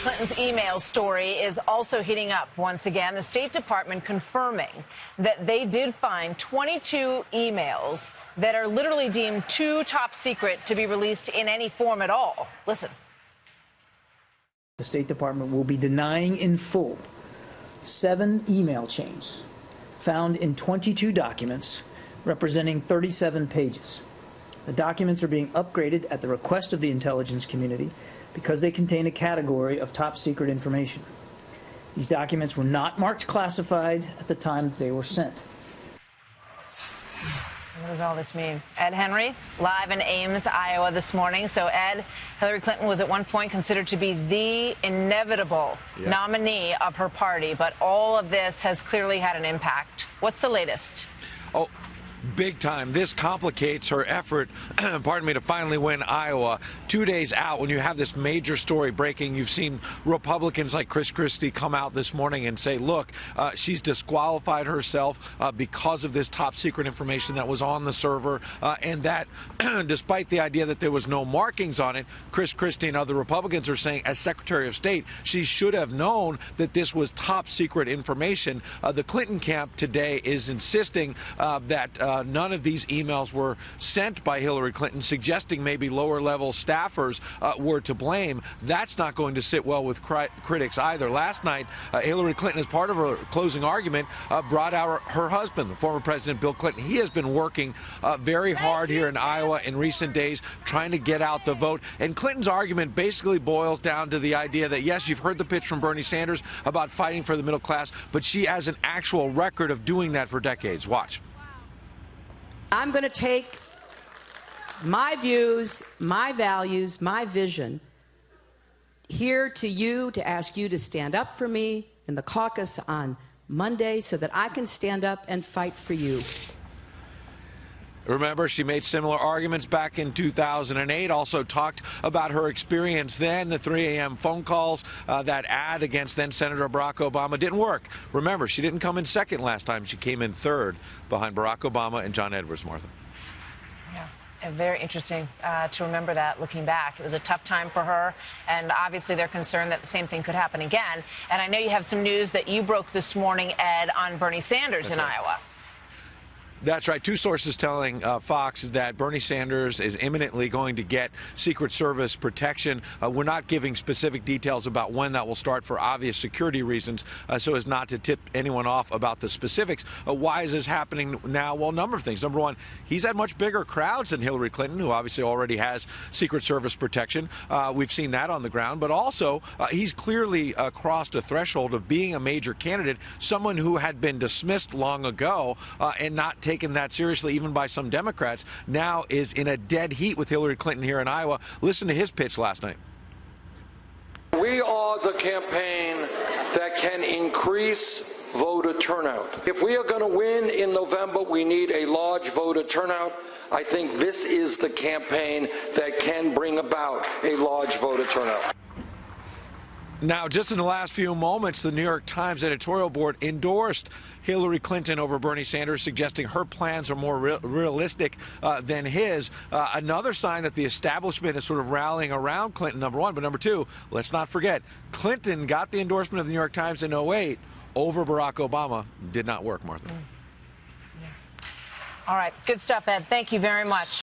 Clinton's email story is also heating up once again. The State Department confirming that they did find 22 emails that are literally deemed too top secret to be released in any form at all. Listen. The State Department will be denying in full 7 email chains found in 22 documents representing 37 pages. The documents are being upgraded at the request of the intelligence community because they contain a category of top secret information. These documents were not marked classified at the time that they were sent. What does all this mean? Ed Henry, live in Ames, Iowa this morning. So, Ed, Hillary Clinton was at one point considered to be the inevitable nominee of her party, but all of this has clearly had an impact. What's the latest? Oh, big time. This complicates her effort, pardon me, to finally win Iowa. 2 days out, when you have this major story breaking, you've seen Republicans like Chris Christie come out this morning and say, look, she's disqualified herself because of this top secret information that was on the server, and that despite the idea that there was no markings on it, Chris Christie and other Republicans are saying, as Secretary of State, she should have known that this was top secret information. The Clinton camp today is insisting that none of these emails were sent by Hillary Clinton, suggesting maybe lower-level staffers were to blame. That's not going to sit well with critics either. Last night, Hillary Clinton, as part of her closing argument, brought out her husband, the former President Bill Clinton. He has been working very hard here in Iowa in recent days, trying to get out the vote. And Clinton's argument basically boils down to the idea that, yes, you've heard the pitch from Bernie Sanders about fighting for the middle class, but she has an actual record of doing that for decades. Watch. I'm going to take my views, my values, my vision here to you to ask you to stand up for me in the caucus on Monday so that I can stand up and fight for you. Remember, she made similar arguments back in 2008, also talked about her experience then, the 3 a.m. phone calls, that ad against then-Senator Barack Obama didn't work. Remember, she didn't come in second last time. She came in third behind Barack Obama and John Edwards, Martha. Yeah, and very interesting to remember that looking back. It was a tough time for her, and obviously they're concerned that the same thing could happen again. And I know you have some news that you broke this morning, Ed, on Bernie Sanders in Iowa. That's right. 2 sources telling Fox that Bernie Sanders is imminently going to get Secret Service protection. We're not giving specific details about when that will start for obvious security reasons, so as not to tip anyone off about the specifics. Why is this happening now? Well, a number of things. Number one, he's had much bigger crowds than Hillary Clinton, who obviously already has Secret Service protection. We've seen that on the ground. But also, he's clearly crossed a threshold of being a major candidate, someone who had been dismissed long ago and not taken that seriously even by some Democrats, now is in a dead heat with Hillary Clinton here in Iowa. Listen to his pitch last night. We are the campaign that can increase voter turnout. If we are going to win in November, we need a large voter turnout. I think this is the campaign that can bring about a large voter turnout. Now, just in the last few moments, the New York Times editorial board endorsed Hillary Clinton over Bernie Sanders, suggesting her plans are more realistic than his. Another sign that the establishment is sort of rallying around Clinton, number one. But number two, let's not forget, Clinton got the endorsement of the New York Times in 2008 over Barack Obama. Did not work, Martha. All right. Good stuff, Ed. Thank you very much.